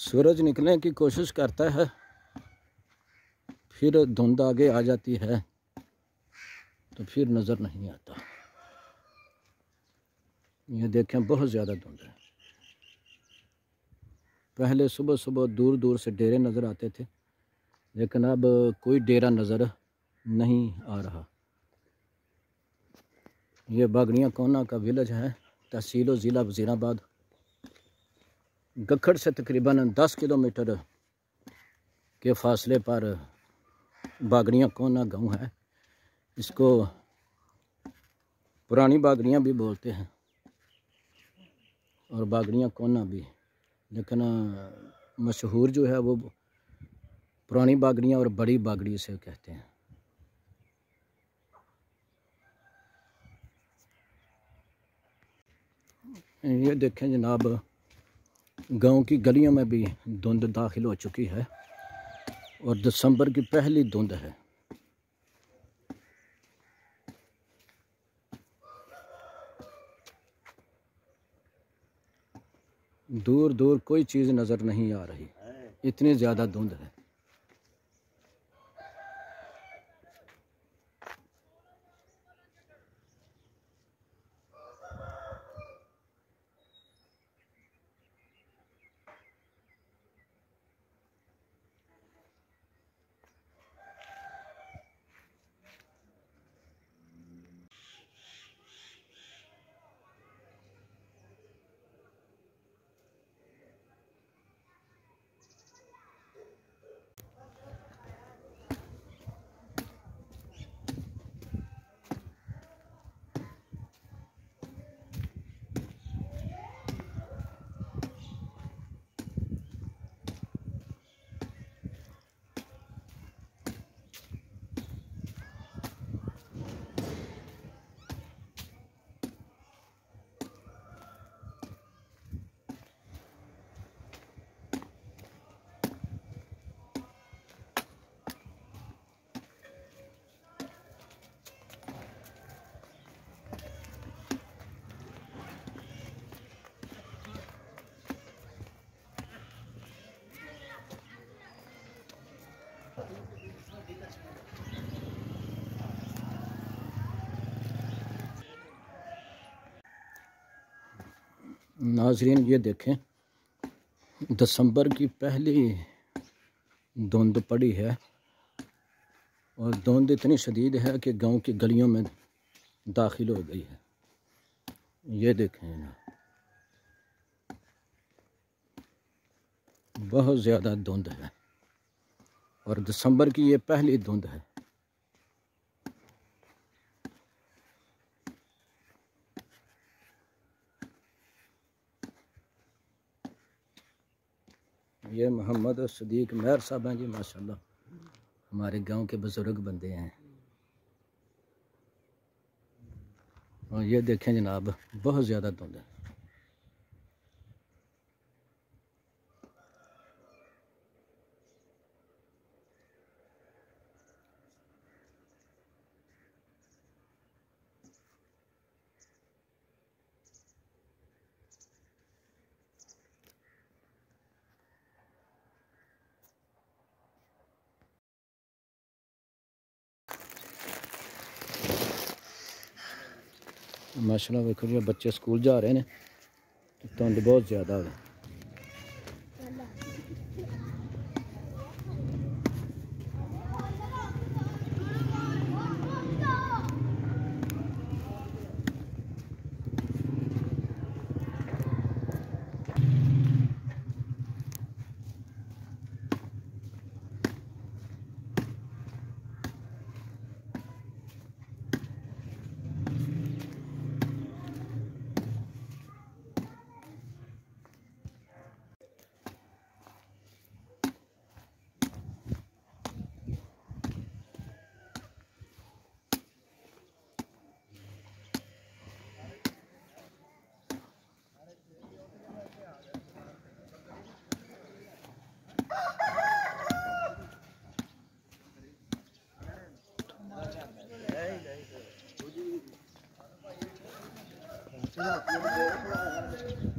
सूरज निकलने की कोशिश करता है, फिर धुंध आगे आ जाती है तो फिर नज़र नहीं आता। ये देखें बहुत ज़्यादा धुंध है। पहले सुबह सुबह दूर दूर से डेरे नज़र आते थे, लेकिन अब कोई डेरा नज़र नहीं आ रहा। ये बागड़ियाँ कोना का विलेज है, तहसील और ज़िला वज़ीराबाद। गखड़ से तकरीबन 10 किलोमीटर के फासले पर बागड़ियाँ कोना गांव है। इसको पुरानी बागड़ियाँ भी बोलते हैं और बागड़ियाँ कोना भी, लेकिन मशहूर जो है वो पुरानी बागड़ियाँ और बड़ी बागड़ी से कहते हैं। ये देखें जनाब, गांव की गलियों में भी धुंध दाखिल हो चुकी है और दिसंबर की पहली धुंध है। दूर दूर कोई चीज़ नज़र नहीं आ रही, इतनी ज़्यादा धुंध है। नाजरीन ये देखें, दिसंबर की पहली धुंध पड़ी है और धुंध इतनी शदीद है कि गांव की गलियों में दाखिल हो गई है। ये देखें ना, बहुत ज़्यादा धुंध है और दिसंबर की ये पहली धुंध है। ये मोहम्मद सदीक मेहर साहब हैं जी, माशाल्लाह हमारे गांव के बुज़ुर्ग बंदे हैं। और ये देखें जनाब, बहुत ज़्यादा धुंध है। माशाल्लाह देखो जी, बच्चे स्कूल जा रहे हैं, धुंध बहुत ज़्यादा है। Yeah.